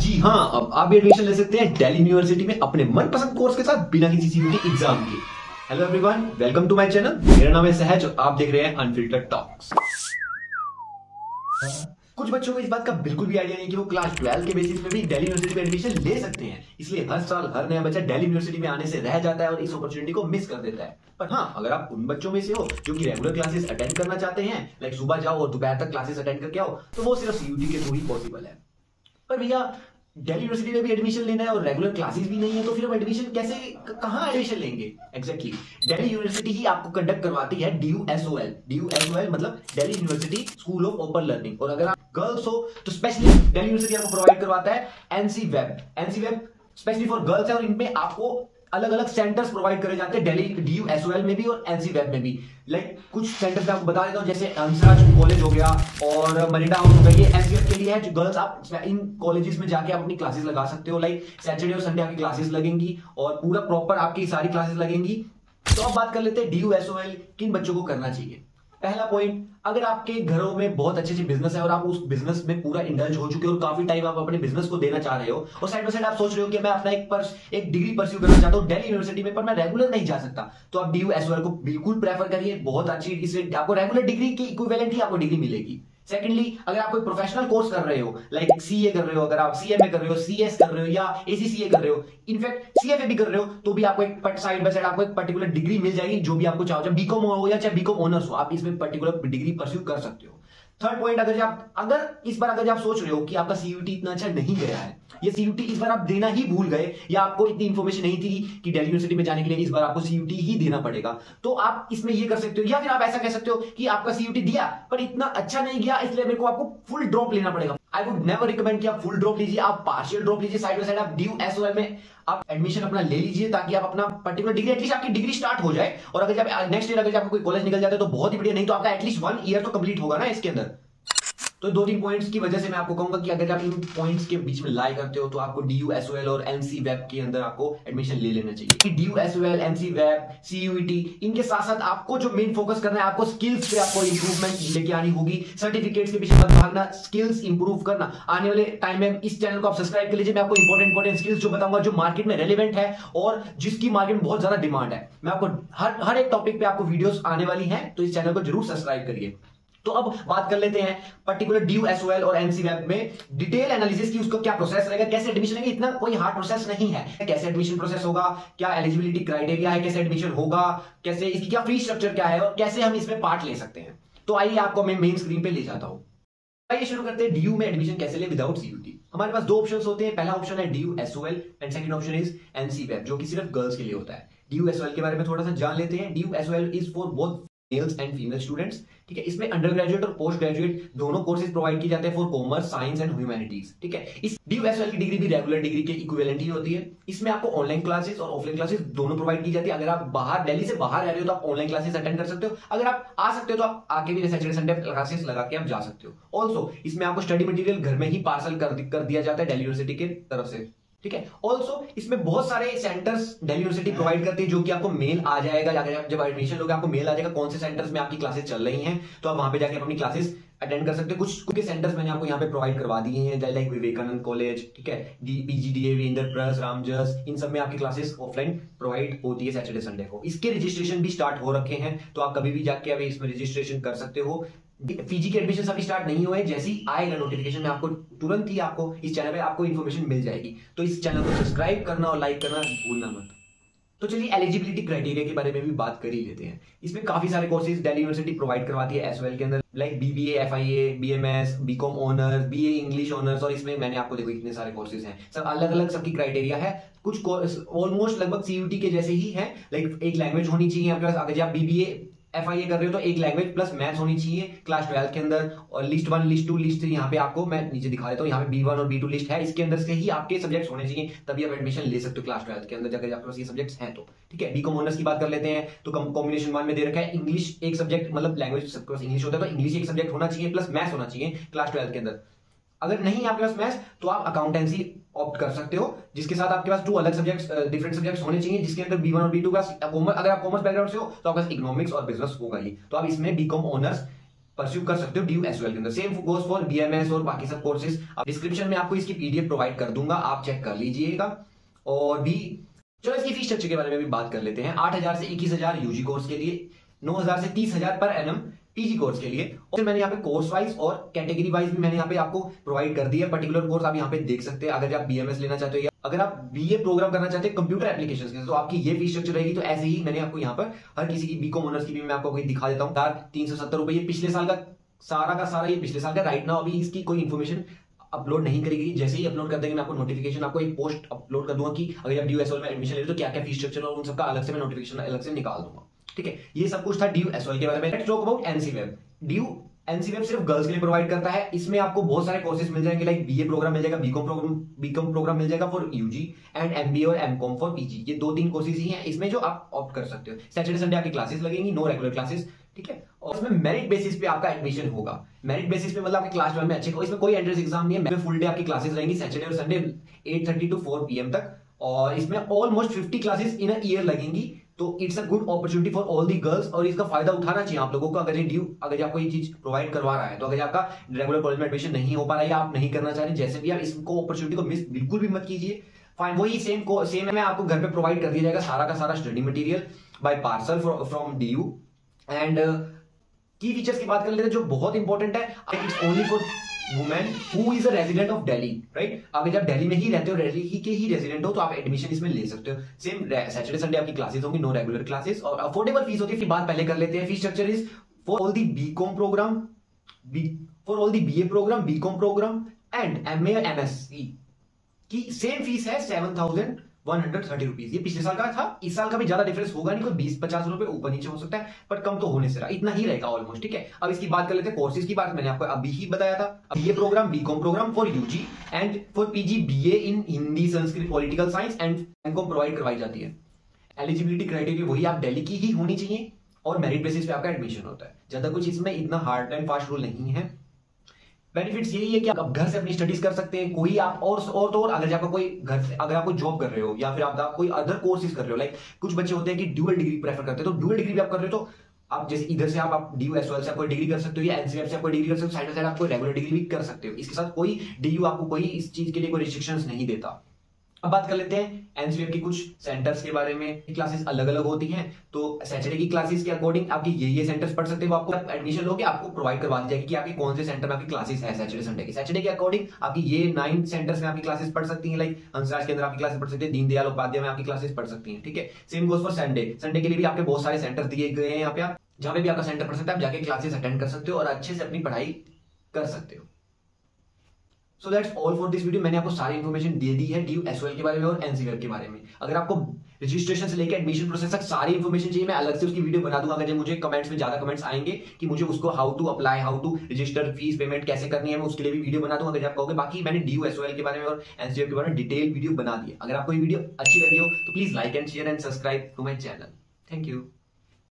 जी हाँ, अब आप भी एडमिशन ले सकते हैं दिल्ली यूनिवर्सिटी में अपने मनपसंद कोर्स के साथ बिना किसी सीयूटी एग्जाम के। Hello everyone, welcome to my channel. मेरा नाम है सहज और आप देख रहे हैं अनफिल्टर्ड टॉक्स। कुछ बच्चों को इस बात का बिल्कुल भी आइडिया नहीं कि वो क्लास 12 के बेसिस पे भी दिल्ली यूनिवर्सिटी में एडमिशन ले सकते हैं। इसलिए हर साल हर नया बच्चा दिल्ली यूनिवर्सिटी में आने से रह जाता है और इस अपॉर्चुनिटी को मिस कर देता है। पर हाँ, अगर आप उन बच्चों में से हो जो कि रेगुलर क्लासेस अटेंड करना चाहते हैं, लाइक सुबह जाओ और दोपहर तक क्लासेस अटेंड करके आओ, तो वो सिर्फ सीयूटी के थ्रू ही पॉसिबल है। पर भैया, दिल्ली यूनिवर्सिटी में भी एडमिशन लेना है और रेगुलर क्लासेस भी नहीं है, तो फिर हम एडमिशन कैसे, कहां एडमिशन लेंगे? एग्जैक्टली, दिल्ली यूनिवर्सिटी ही आपको कंडक्ट करवाती है DUSOL। DUSOL मतलब Delhi university school of open learning. और अगर आप गर्ल्स हो तो स्पेशली दिल्ली यूनिवर्सिटी आपको प्रोवाइड करवाता है NC-WEB। NC-WEB specially for girls है और इनमें आपको अलग अलग सेंटर्स प्रोवाइड करे जाते हैं दिल्ली DUSOL में भी और NC-WEB में भी। लाइक कुछ सेंटर्स मैं आपको बता देता हूं, जैसे हंसराज कॉलेज हो गया और मरीडा हाउस हो गया, ये NC-WEB के लिए है। जो गर्ल्स, आप इन कॉलेजेस में जाके आप अपनी क्लासेस लगा सकते हो। लाइक सैटरडे और संडे आपकी क्लासेस लगेंगी और पूरा प्रॉपर आपकी सारी क्लासेस लगेंगी। तो अब बात कर लेते हैं DUSOL किन बच्चों को करना चाहिए। पहला पॉइंट, अगर आपके घरों में बहुत अच्छे बिजनेस है और आप उस बिजनेस में पूरा इंडल्ज हो चुके हो और काफी टाइम आप अपने बिजनेस को देना चाह रहे हो और साइड बाय साइड आप सोच रहे हो कि मैं अपना एक डिग्री परस्यू करना चाहता हूं दिल्ली यूनिवर्सिटी में, पर मैं रेगुलर नहीं जा सकता, तो आप DUSOL को बिल्कुल प्रेफर करिए। बहुत अच्छी, इससे आपको रेगुलर डिग्री की इक्विवेलेंट ही आपको डिग्री मिलेगी। सेकेंडली, अगर आप कोई प्रोफेशनल कोर्स कर रहे हो, लाइक CA कर रहे हो, अगर आप CMA कर रहे हो, CS कर रहे हो या ACCA कर रहे हो, इनफैक्ट CFA भी कर रहे हो, तो भी आपको एक साइड बाय साइड आपको एक पर्टिकुलर डिग्री मिल जाएगी जो भी आपको चाहो। चाहे BCom हो या चाहे BCom ऑनर्स हो, आप इसमें पर्टिकुलर डिग्री परस्यू कर सकते हो। थर्ड पॉइंट, अगर इस बार आप सोच रहे हो कि आपका CUT इतना अच्छा नहीं गया है, ये CUT इस बार आप देना ही भूल गए या आपको इतनी इंफॉर्मेशन नहीं थी कि दिल्ली यूनिवर्सिटी में जाने के लिए इस बार आपको CUT ही देना पड़ेगा, तो आप इसमें ये कर सकते हो। या फिर आप ऐसा कह सकते हो कि आपका CUT दिया पर इतना अच्छा नहीं गया, इसलिए मेरे को आपको फुल ड्रॉप लेना पड़ेगा। आई वुड नेवर रिकमेंड कि आप फुल ड्रॉप लीजिए, आप पार्शियल ड्रॉप लीजिए। साइड बाय साइड आप DUSOL में आप एडमिशन अपना ले लीजिए ताकि आप अपना पर्टिकुलर डिग्री, एटलीस्ट आपकी डिग्री स्टार्ट हो जाए। और अगर जब नेक्स्ट ईयर अगर आपको कोई कॉलेज निकल जाता है तो बहुत ही बढ़िया, नहीं तो आपका एटलीस्ट 1 ईयर तो कंप्लीट होगा ना इसके अंदर। तो 2-3 पॉइंट्स की वजह से मैं आपको कहूंगा कि अगर आप इन पॉइंट्स के बीच में लाई करते हो तो आपको DUSOL और NC-WEB के अंदर आपको एडमिशन ले लेना चाहिए। कि DUSOL, NC-WEB, CUET, इनके साथ साथ आपको जो मेन फोकस करना है, आपको स्किल्स पे आपको इंप्रूवमेंट लेके आनी होगी। सर्टिफिकेट्स के पीछे मत भागना, स्किल्स इंप्रूव करना। आने वाले टाइम में इस चैनल को आप सब्सक्राइब कर लीजिए, मैं आपको इंपॉर्टेंट स्किल्स जो बताऊंगा जो मार्केट में रेलिवेंट है और जिसकी मार्केट में बहुत ज्यादा डिमांड है। मैं आपको हर एक टॉपिक पे आपको वीडियोस आने वाली हैं, तो इस चैनल को जरूर सब्सक्राइब करिए। तो अब बात कर लेते हैं पर्टिकुलर DUSOL और NC-WEB में डिटेल एनालिसिस की, उसका क्या प्रोसेस रहेगा, कैसे एडमिशन लेंगे। इतना कोई हार्ड प्रोसेस नहीं है। कैसे एडमिशन प्रोसेस होगा, क्या एलिजिबिलिटी क्राइटेरिया है, कैसे एडमिशन होगा, कैसे इसकी क्या फी स्ट्रक्चर क्या है और कैसे हम इसमें पार्ट ले सकते हैं। तो आइए आपको मैं मेन स्क्रीन पे ले जाता हूं। आइए शुरू करते हैं DU में एडमिशन कैसे ले विदाउट CUT। हमारे पास 2 ऑप्शंस होते हैं। पहला ऑप्शन है DUSOL and second option is NC-WEB, जो कि सिर्फ गर्ल्स के लिए होता है। DUSOL के बारे में थोड़ा सा जान लेते हैं। DUSOL is for both mails and female students, ठीक है। इसमें अंडर ग्रेजुएट और पोस्ट ग्रेजुएट दोनों कोर्सेज प्रोवाइड किए जाते हैं for commerce, science and humanities, ठीक है। इस DUSOL की डिग्री भी रेगुलर डिग्री के इक्विवेलेंट ही होती है। इसमें आपको ऑनलाइन क्लासेस और ऑफलाइन क्लासेस दोनों प्रोवाइड की जाती है। अगर आप बाहर, दिल्ली से बाहर रह रहे हो तो आप ऑनलाइन क्लासेस अटेंड कर सकते हो। अगर आप आ सकते हो तो आप आके भी सैटरडे संडे क्लासेस लगा के आप जा सकते हो। ऑल्सो इसमें आपको स्टडी मटेरियल घर में ही पार्सल कर दिया जाता है दिल्ली यूनिवर्सिटी की तरफ से, ठीक है। ऑल्सो इसमें बहुत सारे सेंटर्स दिल्ली यूनिवर्सिटी प्रोवाइड करती है, जो कि आपको मेल आ जाएगा। जब एडमिशन लोगे आपको मेल आ जाएगा कौन से सेंटर्स में आपकी क्लासेस चल रही हैं, तो आप वहां पे जाके अपनी क्लासेस अटेंड कर सकते हो। कुछ सेंटर्स मैंने आपको यहाँ पे प्रोवाइड करवा दिए हैं, लाइक विवेकानंद कॉलेज, ठीक है, PGDAV, इंद्रप्रस्थ, रामजस, इन सब में आपकी क्लासेस ऑफलाइन प्रोवाइड होती है सैटरडे संडे को। इसके रजिस्ट्रेशन भी स्टार्ट हो रखे हैं, तो आप कभी भी जाके अभी इसमें रजिस्ट्रेशन कर सकते हो। PG के एडमिशन अभी स्टार्ट नहीं हुए, जैसे ही आएगा नोटिफिकेशन में आपको तुरंत ही आपको इस चैनल पे आपको इन्फॉर्मेशन मिल जाएगी। तो इस चैनल को सब्सक्राइब करना और लाइक करना भूलना मत। तो चलिए एलिजिबिलिटी क्राइटेरिया के बारे में भी बात कर ही लेते हैं। इसमें काफी सारे कोर्सेज दिल्ली यूनिवर्सिटी प्रोवाइड करवाती है SOL के अंदर, like BBA, FIA, BMS, BCom honours, BA English honours, और इसमें मैंने आपको देखो इतने सारे कोर्सेज हैं, सब अलग अलग सबकी क्राइटेरिया है। कुछ कोर्स ऑलमोस्ट लगभग CUT के जैसे ही है, लाइक एक लैंग्वेज होनी चाहिए आपके पास। अगर आप BBA FIA कर रहे हो तो एक लैंग्वेज प्लस मैथ्स होनी चाहिए क्लास 12 के अंदर। और लिस्ट 1, लिस्ट 2, लिस्ट 3 यहाँ पे आपको मैं नीचे दिखा देता हूँ। यहाँ पे B1 और B2 लिस्ट है, इसके अंदर से ही आपके सब्जेक्ट्स होने चाहिए, तभी आप एडमिशन ले सकते हो क्लास 12 के अंदर जाकर आपके पास ये सब्जेक्ट्स हैं तो, ठीक है। BCom ऑनर्स की बात कर लेते हैं तो कॉम्बिनेशन 1 में दे रखा है इंग्लिश एक सब्जेक्ट, मतलब लैंग्वेज सबके पास इंग्लिश होता है तो इंग्लिश एक सब्जेक्ट होना चाहिए प्लस मैथ्स होना चाहिए क्लास 12 के अंदर। अगर नहीं आपके पास मैथ्स तो आप अकाउंटेंसी ऑप्ट कर सकते हो, जिसके साथ आपके पास 2 अलग सब्जेक्ट्स, डिफरेंट सब्जेक्ट्स होने चाहिए, जिसके अंदर B1 और B2 का। अगर आप कॉमर्स बैकग्राउंड से हो तो आपके पास इकोनॉमिक्स और बिजनेस होगा ही, तो आप इसमें BCom ऑनर्स परस्यू कर सकते हो DU SOL के अंदर। सेम गोज फॉर BMS और बाकी सब कोर्सेज। डिस्क्रिप्शन में आपको इसकी PDF प्रोवाइड कर दूंगा, आप चेक कर लीजिएगा। और भी चलो इसकी फीस स्ट्रक्चर के बारे में भी बात कर लेते हैं। 8,000 से 21,000 UG कोर्स के लिए, 9,000 से 30,000 पर एनम PG कोर्स के लिए। और मैंने यहाँ पे कोर्स वाइज और कैटेगरी वाइज भी मैंने यहाँ पे आपको प्रोवाइड कर दिया। पर्टिकुलर कोर्स आप यहाँ पे देख सकते हैं। अगर आप BMS लेना चाहते हो या अगर आप BA प्रोग्राम करना चाहते हैं कंप्यूटर एप्लीकेशंस के, तो आपकी ये फीस स्ट्रक्चर रहेगी। तो ऐसे ही मैंने आपको यहाँ पर हर किसी की BCom ऑनर्स की भी मैं आपको दिखा देता हूँ। 370 रुपए ये पिछले साल का सारा ये पिछले साल का। राइट नाउ अभी इसकी कोई इन्फॉर्मेशन अपलोड नहीं करेगी। जैसे ही अपलोड कर देंगे मैं आपको नोटिफिकेशन, आपको एक पोस्ट अपलोड कर दूंगा कि अगर आप DU SOL में एडमिशन ले रहे हो तो क्या क्या फीस स्ट्रक्चर और उन सबका अलग से मैं नोटिफिकेशन अलग से निकाल दूंगा। ठीक है, ये सब कुछ था DU SOL के बारे में। Let's talk about NCWeb। DU NCWeb सिर्फ गर्ल्स के लिए प्रोवाइड करता है। इसमें आपको बहुत सारे कोर्सेज मिल जाएंगे, लाइक BA प्रोग्राम मिल जाएगा, BCom प्रोग्राम मिल जाएगा फॉर UG एंड MBA और MCom फॉर PG। ये 2-3 कोर्सेज ही हैं इसमें जो आप ऑप्ट कर सकते हो। सैटरडे संडे आपकी क्लासेस लगेंगी, नो रेगुलर क्लासेस। ठीक है, और इसमें मेरिट बेसिस पे आपका एडमिशन होगा। मेरिट बेसिस पे मतलब आपके क्लास 12 में अच्छे को, इसमें कोई एंट्रेंस एग्जाम नहीं है। फुल डे आपकी क्लासेस रहेंगी सैटरडे और संडे 8:30 to 4 PM तक। और इसमें almost 50 classes in a year लगेंगी। तो it's a good opportunity for all the girls और इसका फायदा उठाना चाहिए आप लोगों को। अगर आपको ये चीज प्रोवाइड करवा रहा है, तो अगर आपका रेगुलर कॉलेज में एडमिशन नहीं हो पा रहा है या आप नहीं करना चाह रहे, जैसे भी आप इसको अपॉर्चुनिटी को मिस बिल्कुल भी मत कीजिए। फाइन, वही सेम में आपको घर पे प्रोवाइड कर दिया जाएगा सारा का सारा study material by parcel from DU। And की फीचर्स की बात कर लेते हैं जो बहुत इंपॉर्टेंट है। It's only for women who is a resident of Delhi, right. अगर जब दिल्ली में ही रहते हो, दिल्ली के ही रेजिडेंट हो, तो आप एडमिशन इसमें ले सकते हो। सेम सैटरडे संडे आपकी क्लासेस होंगी, नो रेगुलर क्लासेस और अफोर्डेबल फीस होती है। बात पहले कर लेते हैं। Fees structure is for all the BCom program, for all the BA program, BCom program and MA और MSc की सेम फीस है 7,130 रुपीज। ये पिछले साल का था, इस साल का भी ज्यादा डिफरेंस होगा नहीं, कोई 20-50 रुपए ऊपर नीचे हो सकता है, पर कम तो होने से रहा, इतना ही रहेगा ऑलमोस्ट। ठीक है, अब इसकी बात कर लेते हैं कोर्सेज की। बात मैंने आपको अभी ही बताया था। अब ये program BCom program for UG and for PG BA in Hindi, Sanskrit, political science and MCom provide करवाई जाती है। एलिजिबिलिटी क्राइटेरिया वही आप दिल्ली की ही होनी चाहिए और मेरिट बेसिस पे आपका एडमिशन होता है। ज्यादा कुछ इसमें इतना हार्ड एंड फास्ट रूल नहीं है। बेनिफिट्स यही है कि आप घर से अपनी स्टडीज कर सकते हैं। कोई आप और अगर आपका कोई घर से, अगर आप कोई जॉब कर रहे हो या फिर आप कोई अदर कोर्सेज कर रहे हो, लाइक कुछ बच्चे होते हैं कि ड्यूअल डिग्री प्रेफर करते हैं, तो ड्यूअल डिग्री भी आप कर रहे हो तो आप जैसे इधर से आप DU SOL से आप कोई डिग्री कर सकते हो या NCWeb से आप कोई डिग्री कर सकते हो। साइड बाय साइड आप कोई रेगुलर डिग्री भी कर सकते हो। इसके साथ कोई DU आपको कोई इस चीज के लिए कोई रिस्ट्रिक्शंस नहीं देता। अब बात कर लेते हैं NCWeb की कुछ सेंटर्स के बारे में। क्लासेस अलग अलग होती हैं, तो सैटरडे की क्लासेस के अकॉर्डिंग आपकी ये सेंटर्स पढ़ सकते हो। आपको एडमिशन लोगे आपको प्रोवाइड करवा दी जाएगी कि आपके कौन से सेंटर में आपकी क्लासेस है सैटरडे संडे की। सैटरडे के अकॉर्डिंग आपकी ये 9 सेंटर्स में आपकी क्लासेस पढ़ सकती हैं, लाइक हंसराज के अंदर आपकी क्लासेस पढ़ सकते हैं, दीनदयाल उपाध्याय में आपकी क्लासेस पढ़ सकती हैं। ठीक है, same goes for Sunday. Sunday के लिए भी आपके बहुत सारे सेंटर दिए गए हैं यहाँ पे, आप जहां पे भी आपका सेंटर पढ़ सकते हैं, आप जाके क्लासेस अटेंड कर सकते हो और अच्छे से अपनी पढ़ाई कर सकते हो। So that's all for this video. मैंने आपको सारी इन्फॉर्मेशन दे दी है DU SOL के बारे में और NCWeb के बारे में। अगर आपको रजिस्ट्रेशन से लेकर एडमिशन प्रोसेस तक सारी इन्फॉर्मेशन चाहिए, मैं अलग से उसकी वीडियो बना दूंगा। अगर मुझे कमेंट्स में ज्यादा कमेंट्स आएंगे कि मुझे उसको how to apply, how to register, fees payment कैसे करनी है, मैं उसके लिए भी वीडियो बना दूंगा अगर आप कहोगे। बाकी मैंने DU SOL के बारे में और NCWeb के बारे में डिटेल वीडियो बना दी है। अगर आपको ये वीडियो अच्छी लगी हो तो please like and share and subscribe to my channel. Thank you.